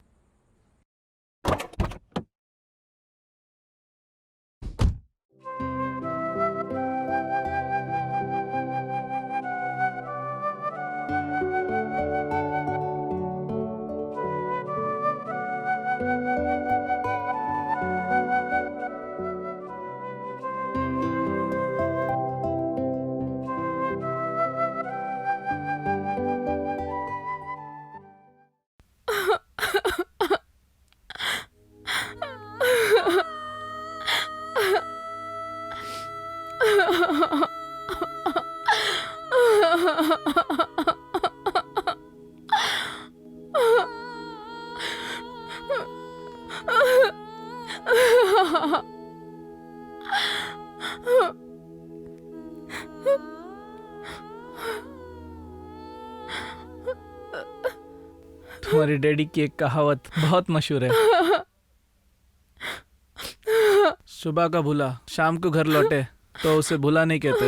हमारे डैडी की एक कहावत बहुत मशहूर है, सुबह का भूला शाम को घर लौटे तो उसे भूला नहीं कहते।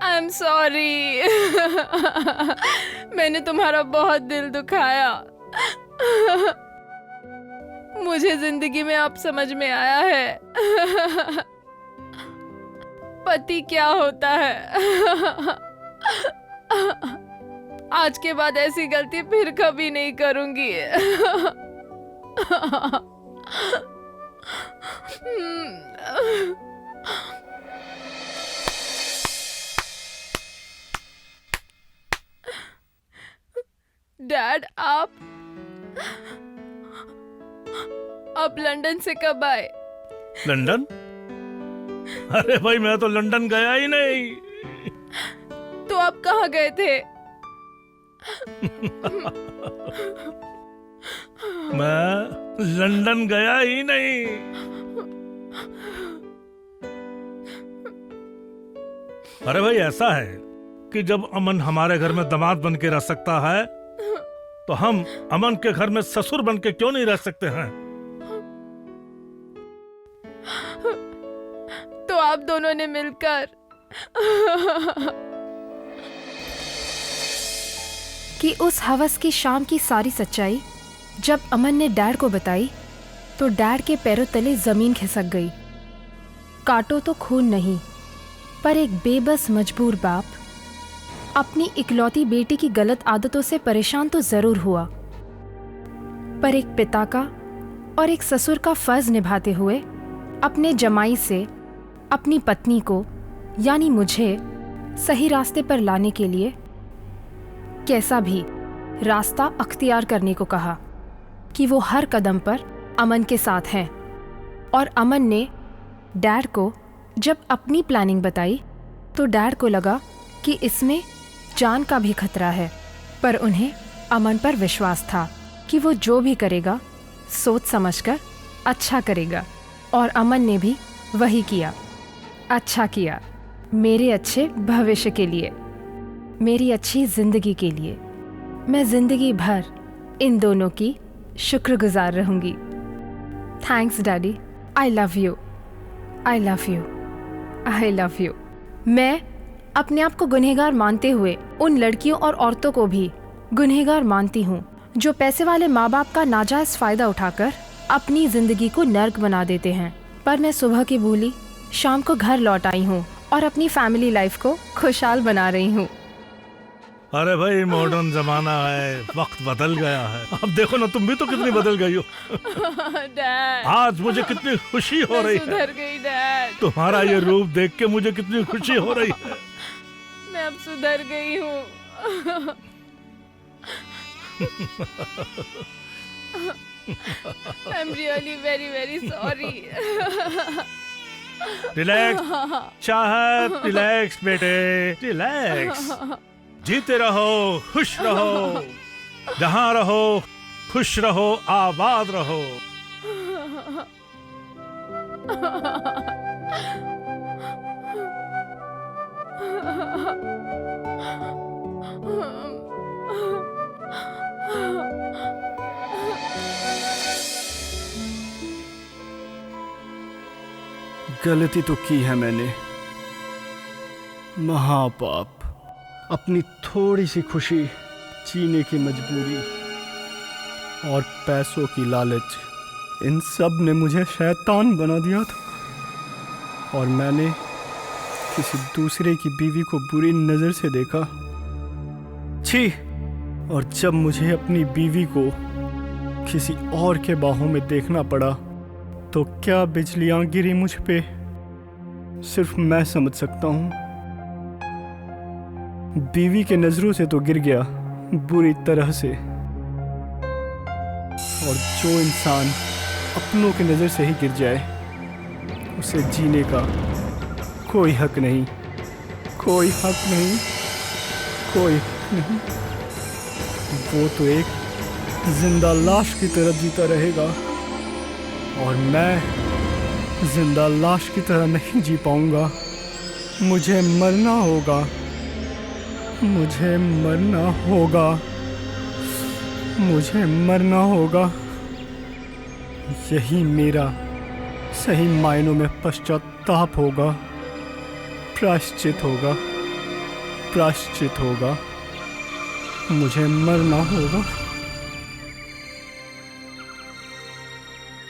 I am sorry. मैंने तुम्हारा बहुत दिल दुखाया। मुझे जिंदगी में अब समझ में आया है पति क्या होता है। आज के बाद ऐसी गलती फिर कभी नहीं करूंगी। डैड, आप लंदन से कब आए? लंदन? अरे भाई, मैं तो लंदन गया ही नहीं। तो आप कहाँ गए थे? मैं लंदन गया ही नहीं। अरे भाई, ऐसा है कि जब अमन हमारे घर में दामाद बन के रह सकता है तो हम अमन के घर में ससुर बन के क्यों नहीं रह सकते हैं? तो आप दोनों ने मिलकर कि उस हवस की शाम की सारी सच्चाई जब अमन ने डैड को बताई तो डैड के पैरों तले जमीन खिसक गई। काटो तो खून नहीं, पर एक बेबस मजबूर बाप अपनी इकलौती बेटी की गलत आदतों से परेशान तो जरूर हुआ, पर एक पिता का और एक ससुर का फर्ज निभाते हुए अपने जमाई से अपनी पत्नी को यानी मुझे सही रास्ते पर लाने के लिए कैसा भी रास्ता अख्तियार करने को कहा कि वो हर कदम पर अमन के साथ हैं। और अमन ने डैड को जब अपनी प्लानिंग बताई तो डैड को लगा कि इसमें जान का भी खतरा है, पर उन्हें अमन पर विश्वास था कि वो जो भी करेगा सोच समझकर अच्छा करेगा। और अमन ने भी वही किया, अच्छा किया, मेरे अच्छे भविष्य के लिए, मेरी अच्छी जिंदगी के लिए। मैं जिंदगी भर इन दोनों की शुक्रगुजार रहूंगी। Thanks daddy, I love you, I love you, I love you. मैं अपने आप को गुनहगार मानते हुए उन लड़कियों और औरतों को भी गुनहगार मानती हूँ जो पैसे वाले माँ बाप का नाजायज फायदा उठाकर अपनी जिंदगी को नर्क बना देते हैं। पर मैं सुबह की भूली शाम को घर लौट आई हूँ और अपनी फैमिली लाइफ को खुशहाल बना रही हूँ। अरे भाई, मॉडर्न जमाना है, वक्त बदल गया है। अब देखो ना, तुम भी तो कितनी बदल गई हो। डैड, आज मुझे कितनी खुशी हो रही है। सुधर गई डैड। तुम्हारा ये रूप देख के मुझे कितनी खुशी हो रही है। मैं अब सुधर गई हूँ। I'm really very very sorry. Relax चाहत, रिलैक्स बेटे, रिलैक्स। जीते रहो, खुश रहो, जहाँ रहो खुश रहो, आबाद रहो। गलती तो की है मैंने, महापाप। अपनी थोड़ी सी खुशी जीने की मजबूरी और पैसों की लालच, इन सब ने मुझे शैतान बना दिया था। और मैंने किसी दूसरे की बीवी को बुरी नज़र से देखा। छी! और जब मुझे अपनी बीवी को किसी और के बाहों में देखना पड़ा तो क्या बिजलियां गिरी मुझ पे, सिर्फ मैं समझ सकता हूँ। बीवी के नजरों से तो गिर गया बुरी तरह से। और जो इंसान अपनों की नजर से ही गिर जाए उसे जीने का कोई हक नहीं, कोई हक नहीं, कोई हक नहीं। वो तो एक जिंदा लाश की तरह जीता रहेगा और मैं जिंदा लाश की तरह नहीं जी पाऊंगा। मुझे मरना होगा, मुझे मरना होगा, मुझे मरना होगा। यही मेरा सही मायनों में पश्चाताप होगा, प्रायश्चित होगा, प्रायश्चित होगा। मुझे मरना होगा।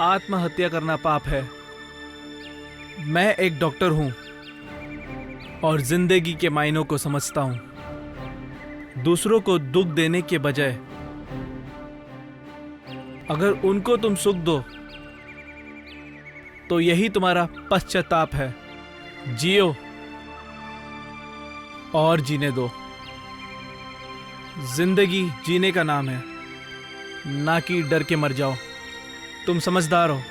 आत्महत्या करना पाप है। मैं एक डॉक्टर हूं और जिंदगी के मायनों को समझता हूं। दूसरों को दुख देने के बजाय अगर उनको तुम सुख दो तो यही तुम्हारा पश्चाताप है। जियो और जीने दो। जिंदगी जीने का नाम है, ना कि डर के मर जाओ। तुम समझदार हो।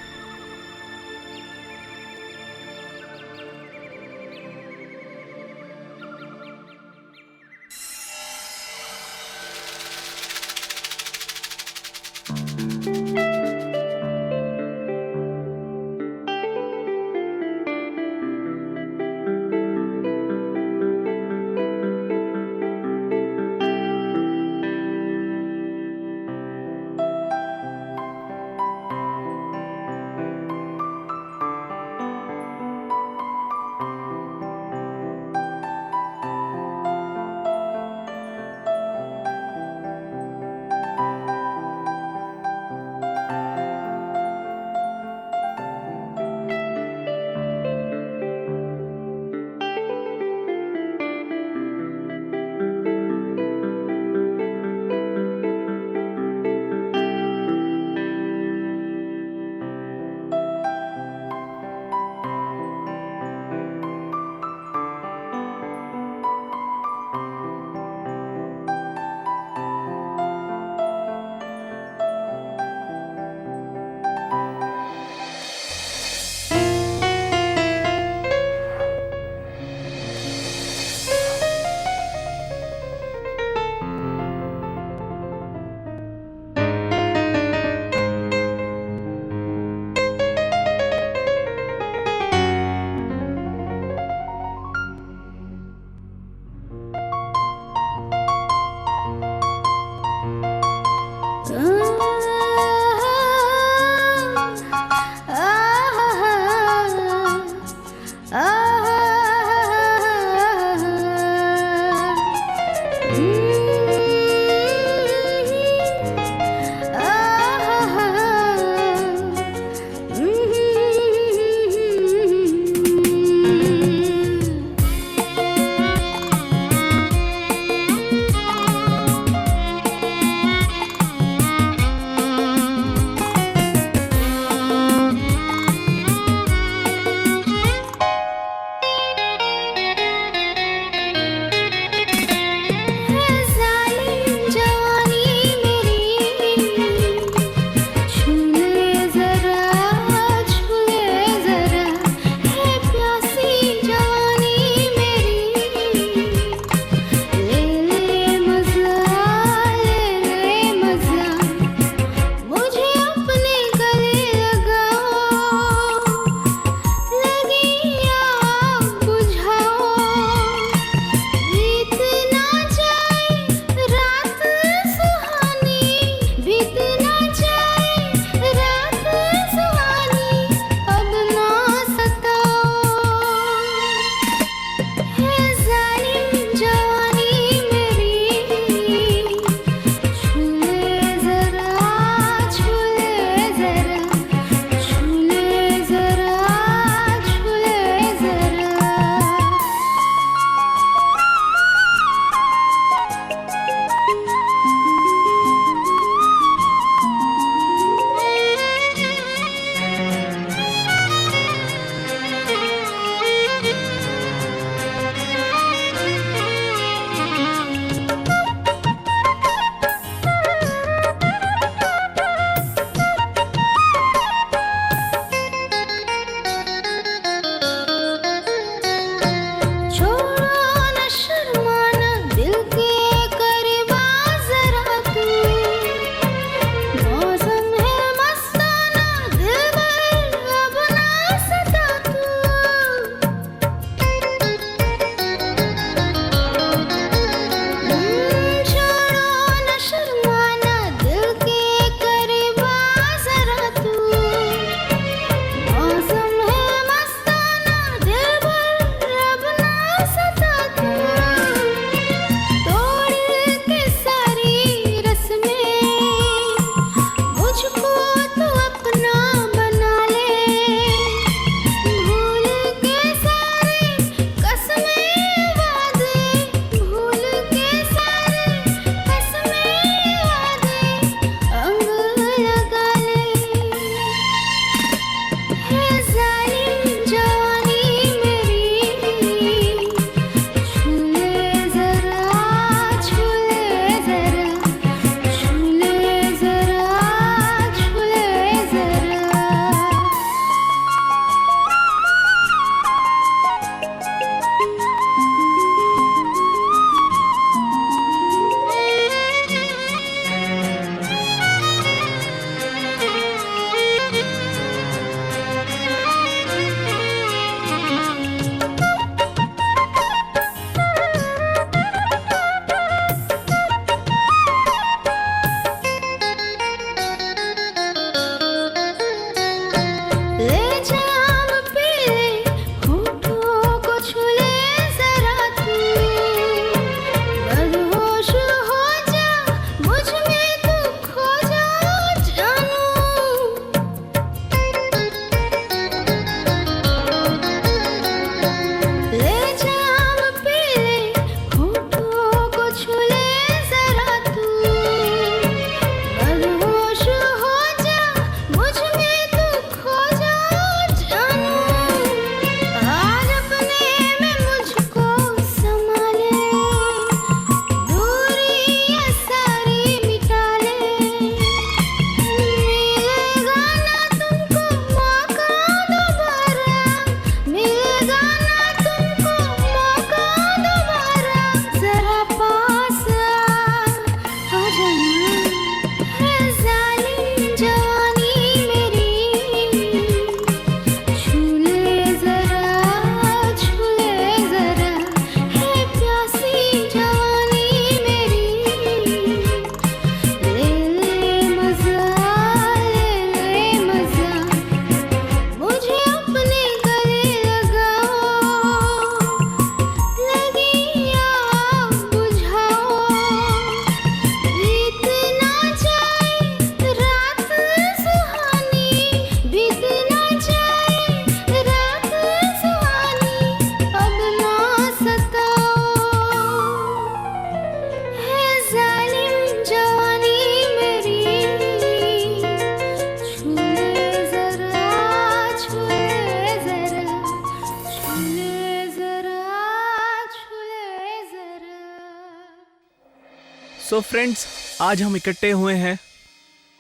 सो फ्रेंड्स, आज हम इकट्ठे हुए हैं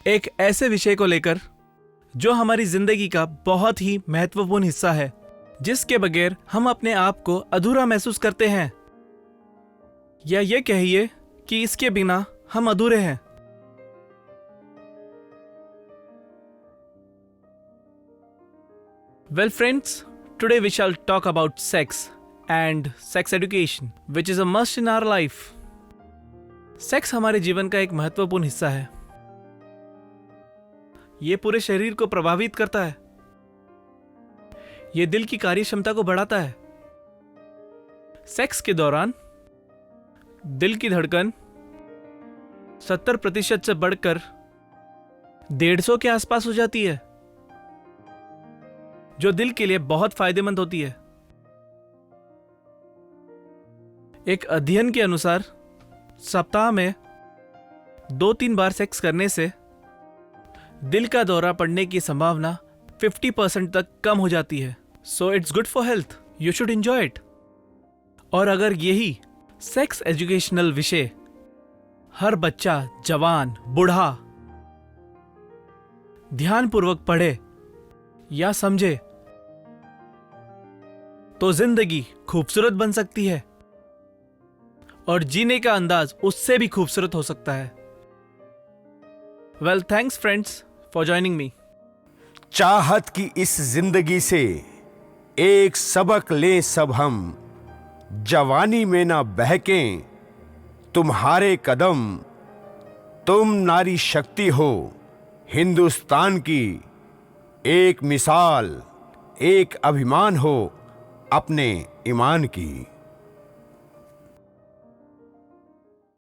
एक ऐसे विषय को लेकर जो हमारी जिंदगी का बहुत ही महत्वपूर्ण हिस्सा है, जिसके बगैर हम अपने आप को अधूरा महसूस करते हैं, या ये कहिए कि इसके बिना हम अधूरे हैं। Well friends, today we shall talk about sex and sex education, which is a must in our life. Sex हमारे जीवन का एक महत्वपूर्ण हिस्सा है। ये पूरे शरीर को प्रभावित करता है। ये दिल की कार्यक्षमता को बढ़ाता है। सेक्स के दौरान दिल की धड़कन 70% से बढ़कर 150 के आसपास हो जाती है, जो दिल के लिए बहुत फायदेमंद होती है। एक अध्ययन के अनुसार सप्ताह में 2-3 बार सेक्स करने से दिल का दौरा पड़ने की संभावना 50% तक कम हो जाती है। So it's good for health, you should enjoy it. और अगर यही सेक्स एजुकेशनल विषय हर बच्चा, जवान, बूढ़ा ध्यानपूर्वक पढ़े या समझे तो जिंदगी खूबसूरत बन सकती है और जीने का अंदाज उससे भी खूबसूरत हो सकता है। Well, thanks friends for joining me. चाहत की इस जिंदगी से एक सबक लें सब हम, जवानी में ना बहकें तुम्हारे कदम। तुम नारी शक्ति हो हिंदुस्तान की, एक मिसाल, एक अभिमान हो अपने ईमान की।